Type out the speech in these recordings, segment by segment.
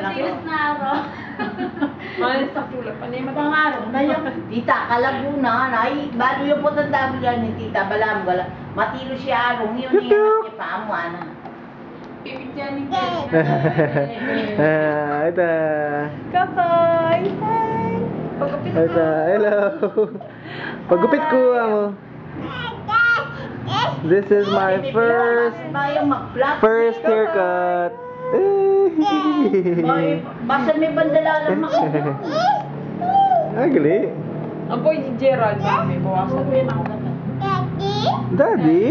Tigas na araw. Ay, sa tulap. Ano yung Ibang araw na yan. Tita, Kalaguna, ay, bago yung putang dami yan ni Tita Balam, wala. Matilo siya arong, yun yung niya pa amo, ana. Ibig dyan ni Ken. Ito. Kakay! Hi! Pagkapit ko. Ito. Hello. Paggupit ko, amo. This is my first haircut. Basta may bandala lang ako. Ah, gali. Ang boy ni Gerald, mami. Bawasan mo yun ako. Daddy?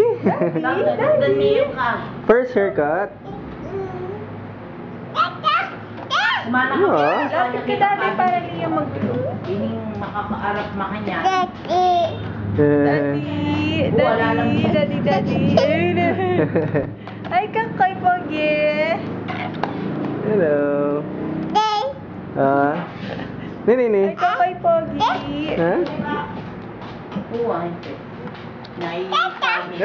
Dan niyo ka. First haircut. Kumana ka. Yeah. Lapit ka dati para niya magtulog. Ining makapaarap makanya. Wala lang. Daddy. Ay, kakay Pogi. Hello. Nini. Ay, kakay Pogi. Ha? Uwan. Naiikami.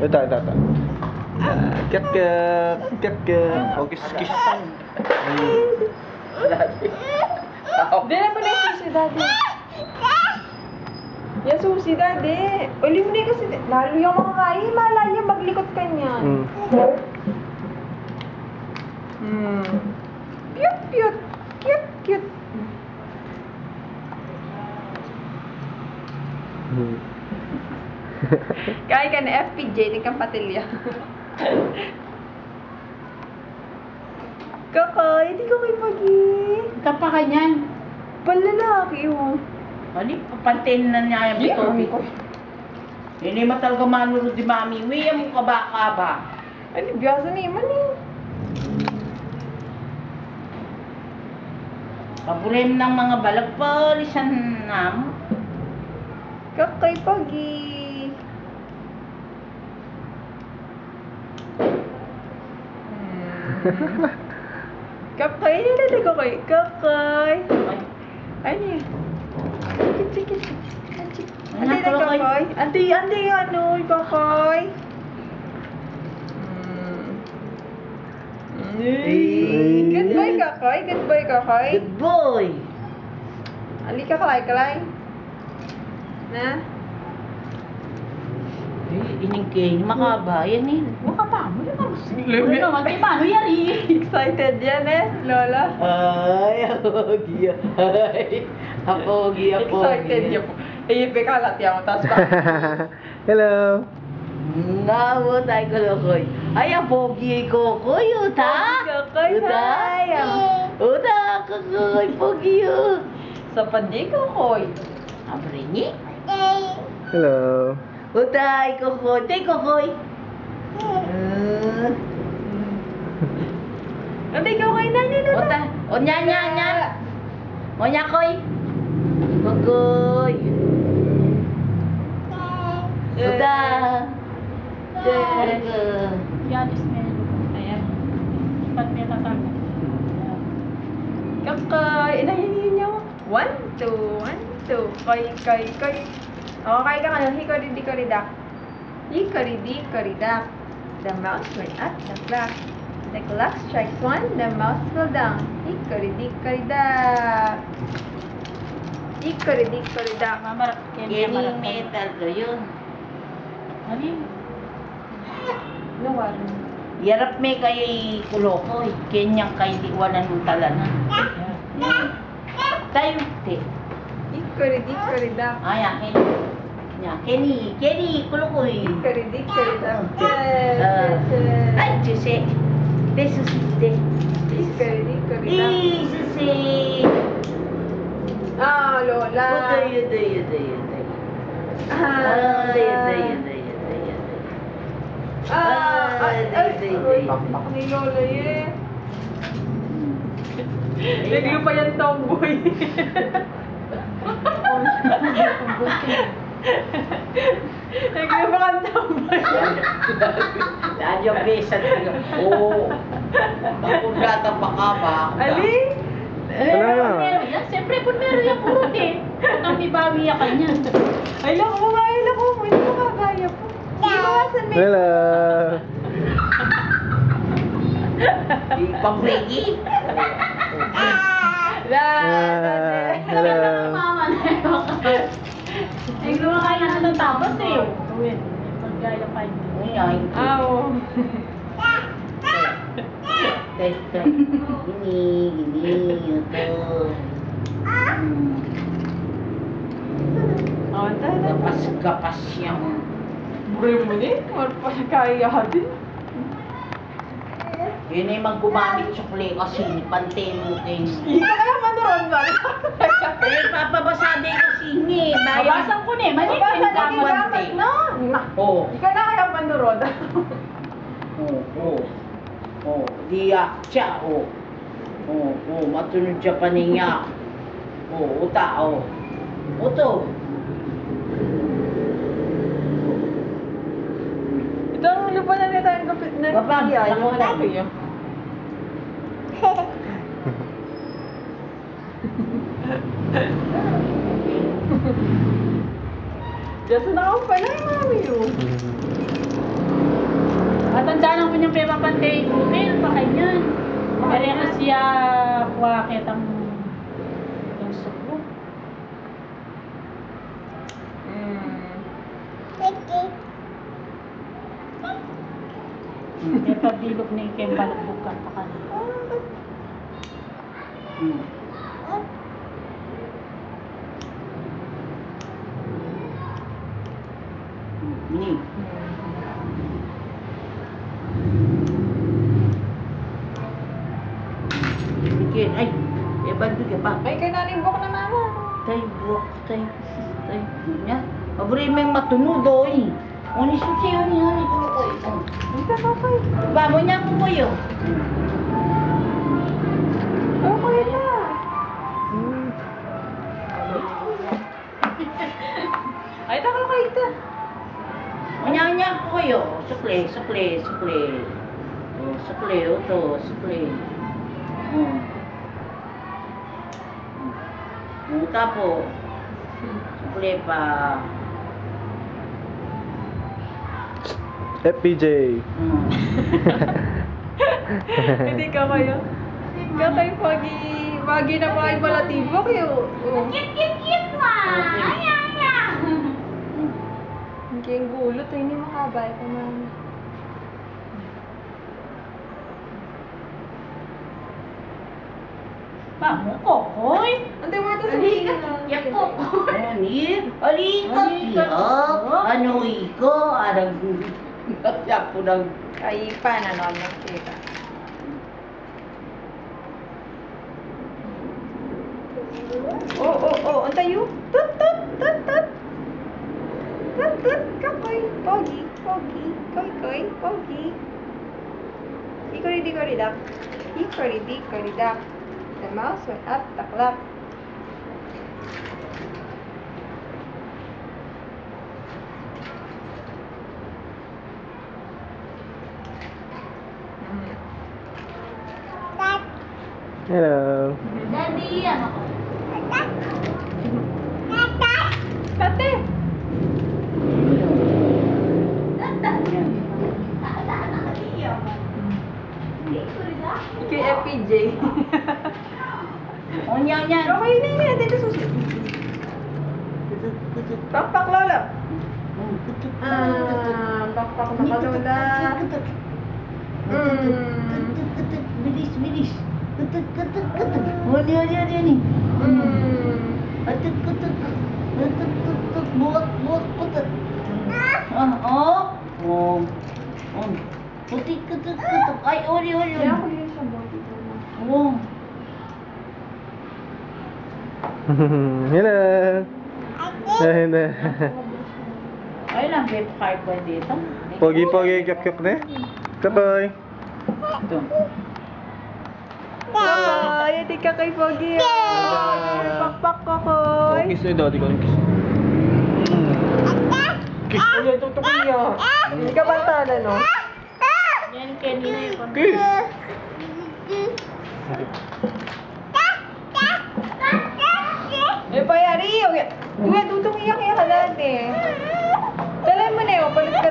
Ito. Kat. Oh, kiss. Dala mo na yung susi, Daddy. Yung susi, Daddy. Uli mo na yung kasi, lalo yung mga kain, malala maglikot ka niyan. Cute. Kaya ka na FPJ, di kang patilya. Kakay, di ko kay Pagi. Kapa ka niyan. Palalaki mo. Ano, papantin na niya yung bitobi ko. Hindi matalaga manunod di mami. Uwi mo ka ba? Ano, biyasa na iman eh. Pabulim ng mga balag palisan na mo. Kakay Pagi. Kakay, nilala ko kay Kakay. Ay, niya. Sikit. Ante na Kakay. Ante, ano, Kakay. Goodbye, Kakay. Good boy! Ali ka, kalay. Na? Ining kayo, makaba. Yan eh. Makaba mo na ako. Ano naman, kay paano yan eh? Excited yan eh, Lola. Ay, apogi. Excited yan po. Eh, bekalat yan mo, tapos pa. Hello. Namo tayo kolokoy. Ay, apogi ko. Koy, uta. Kakay, hi. Uta, kakoy, pogi yun. Sa pandi ko, Koy. Abrini? Hello. Utay, kokoy. Tay, kokoy. Ate, Kakay na niya, Lola. Uta. O, nya. O, nya, koy. Kokoy. Uta. Yanis meron. Ayan. Ipat niya tatanga. Kakay. Inahin niya. 1, 2. Kay. Okay ka nga. Hikori-dak. Hikori-dak. The mouse went up the clock. The clock strikes 1. The mouse fell down. Hikori-dak. Hikori-dak. Mamarak. Kenny metal ko yun. Ano yun? Luwal. Yarap me kay kulokoy. Kenyang kay diwanan ng talanan. Tayo, te. Hikori-dak. Ay, akin. Kenny, kulokoy. Hikori-dak. Ay, Jose. Te, susi, te. Hikori-dak. Susi. Ah, Lola. Uday. Pakpak ni Lola eh. Naglo pa yan tomboy. Naglo pa kang tomboy. Dahil yung besan ko. Oo. Napundata pa ka ba? Ali? Meron yan. Siyempre, kung meron yan purot eh. Ang bibawi yan kanya. Ay, lako. Hindi mo kakaya po. Hindi mo kasan may... Hello. Ipag-ready. Hello. Mama na yun. Ay, kumakain na natapos eh. Uwin. Pagkaya pa yun. Unyay. Ow. Gini, ito. Oh, tada. Gapas siyang. Buri mo ni? Or pa kaya din? Yun ay magkumamit sukli kasi pante mo kayo. Hindi ka kaya manuron ba? Eh, papabasada yung kasi Babasan ko na eh. Mali Mabasa na Bang ginagamit, no? Oo. Hindi ka na kaya manuron. Oo. Diyak siya. Oo. Matunod siya paninga. Oo. Uta. Uto. Ito ang lupa na nito ang kapit na Kapag, iya, yung tango mga na. kuya. Diyan na ako pala yung mami yun. Matanda lang po niyang Pepa Pante. Meron pa kanyan. Pero yung siya wakit ang suko. Kaya pagdilog na yung kembalagbukan pa kanina. Ini. Bikin. Ay. Bantu ka pa. Ay, kay nalimbok na mama. Tay, buwak. Tay. Nya. Abri may matunudo eh. Oni susi oni kulo ko. Dito ka kay. Ba mo nya ko koyo. Okay na. Ay, taka kay ito. Nya ko koyo. Sukle. Oh, sukle to, sukle. Tapo. Sukle pa. FPJ. Hindi ka kayo. Kakay pagi na kayo malatibo kayo. Kit ma! Ay! Hindi yung gulot, hindi makabay ka mami. Pamu kokoy! Ante mo ito Yak ko! Ani, alikat ya. Ano iko? Arang yak po ng Ay, pa na naman kita. Oh, antay yun. Tut. Kakoy, pogi, pogi. Hikori dak. The mouse went up the clock. Hello. Daddy, ano ko? Kate! Kay FPJ. Nya. Okay na yan, dito susi. Pakpak lola. Pakpak makalola. Bilis. Ani. Buat. Putik. Ay, ori. Kaya ako yun siya body. Oh. Hello. Hello. Ay lang, babe, kahit ba dito? Pogi, kyok na. Kapoy. Ito. Kakoy, hindi ka kay Pogi. Pakpak kakoy. Kiss na daw, di ko kiss. Kiss. Ay, tutukoy niya. Hindi ka bantala, no? Yan kanina yung Kiss. Eh, payari. Uy, tutong iyak-iyak ka lang eh. Talan mo na yun, palit ka